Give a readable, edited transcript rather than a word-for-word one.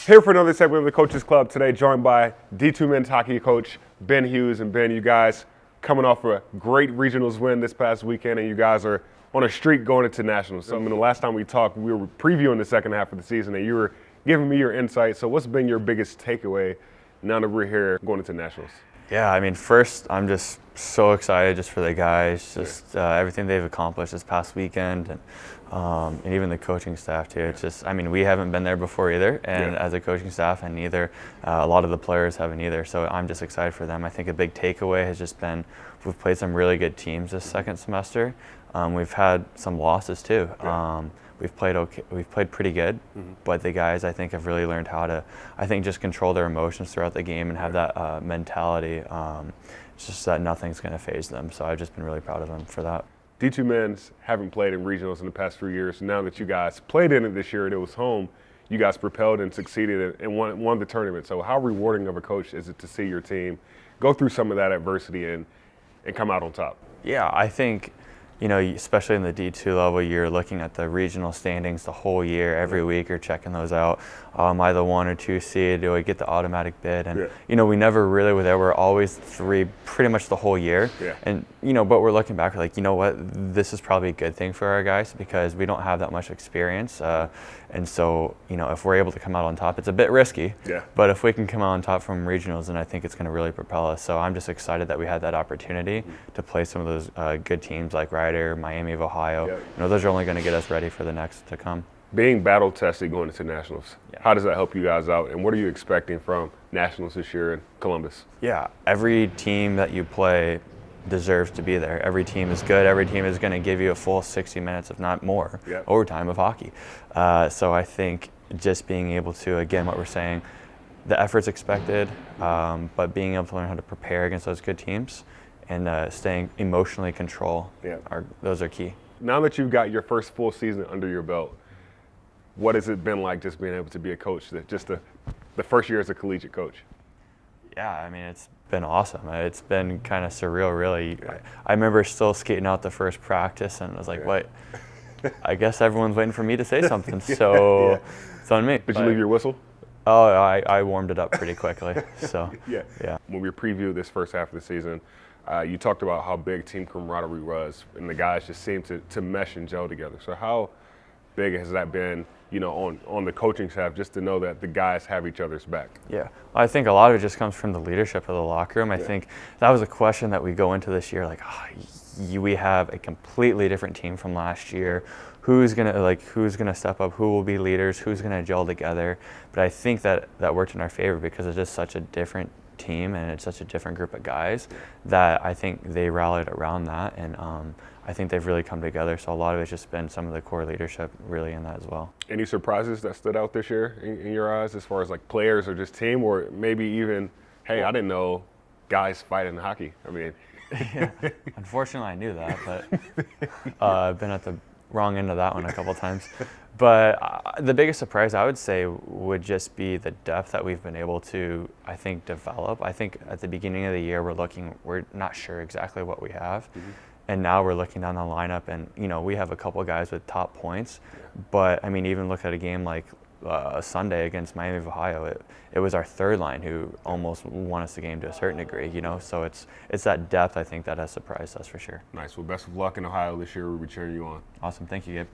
Here for another segment of the Coaches Club today, joined by D2M men's hockey coach Ben Hughes. And Ben, you guys coming off a great regionals win this past weekend, and you guys are on a streak going into nationals. So, the last time we talked, we were previewing the second half of the season, and you were giving me your insight. So, what's been your biggest takeaway now that we're here going into nationals? Yeah, I mean, first, I'm just so excited just for the guys, just everything they've accomplished this past weekend, and even the coaching staff too. It's just, I mean, we haven't been there before either, and as a coaching staff, and neither a lot of the players haven't either. So I'm just excited for them. I think a big takeaway has just been we've played some really good teams this second semester. We've had some losses too. We've played okay. We've played pretty good, but the guys, I think, have really learned how to, I think, just control their emotions throughout the game and have that mentality. It's just that nothing's going to faze them. So I've just been really proud of them for that. D2 men's haven't played in regionals in the past 3 years. Now that you guys played in it this year and it was home, you guys propelled and succeeded and won the tournament. So how rewarding of a coach is it to see your team go through some of that adversity and come out on top? Yeah, I think, you know, especially in the D2 level, you're looking at the regional standings the whole year. Every week you're checking those out. Am I the 1 or 2 seed? Do I get the automatic bid? And, you know, we never really were there. We're always 3 pretty much the whole year. And, you know, but we're looking back, we're like, you know what, this is probably a good thing for our guys because we don't have that much experience. And so, you know, if we're able to come out on top, it's a bit risky. But if we can come out on top from regionals, then I think it's going to really propel us. So I'm just excited that we had that opportunity to play some of those good teams like Ryder, Miami of Ohio. You know, those are only going to get us ready for the next to come. Being battle tested going into nationals, how does that help you guys out? And what are you expecting from nationals this year in Columbus? Yeah, every team that you play deserves to be there. Every team is good. Every team is going to give you a full 60 minutes, if not more, overtime of hockey. So I think just being able to, again, what we're saying, the effort's expected, but being able to learn how to prepare against those good teams and staying emotionally control, those are key. Now that you've got your first full season under your belt, what has it been like just being able to be a coach, just the first year as a collegiate coach? Yeah, I mean, it's been awesome. It's been kind of surreal, really. I remember still skating out the first practice, and I was like, "What? I guess everyone's waiting for me to say something." So it's on me. Did you leave your whistle? Oh, I warmed it up pretty quickly. So When we previewed this first half of the season, you talked about how big team camaraderie was, and the guys just seemed to mesh and gel together. So how big has that been, you know, on the coaching staff, just to know that the guys have each other's back? Yeah, I think a lot of it just comes from the leadership of the locker room. I think that was a question that we go into this year, like, we have a completely different team from last year. Who's gonna step up? Who will be leaders? Who's gonna gel together? But I think that worked in our favor because it's just such a different team and it's such a different group of guys that I think they rallied around that, and I think they've really come together. So a lot of it's just been some of the core leadership really in that as well. Any surprises that stood out this year in your eyes as far as like players or just team, or maybe even, hey, I didn't know guys fight in hockey? I mean, Unfortunately I knew that, but I've been at the wrong end of that one a couple times. But the biggest surprise I would say would just be the depth that we've been able to, I think, develop. I think at the beginning of the year we're not sure exactly what we have. And now we're looking down the lineup and, you know, we have a couple guys with top points. But, I mean, even look at a game like Sunday against Miami of Ohio, it was our third line who almost won us the game to a certain degree, you know. So it's that depth, I think, that has surprised us for sure. Nice. Well, best of luck in Ohio this year. We'll be cheering you on. Awesome. Thank you, Gabe.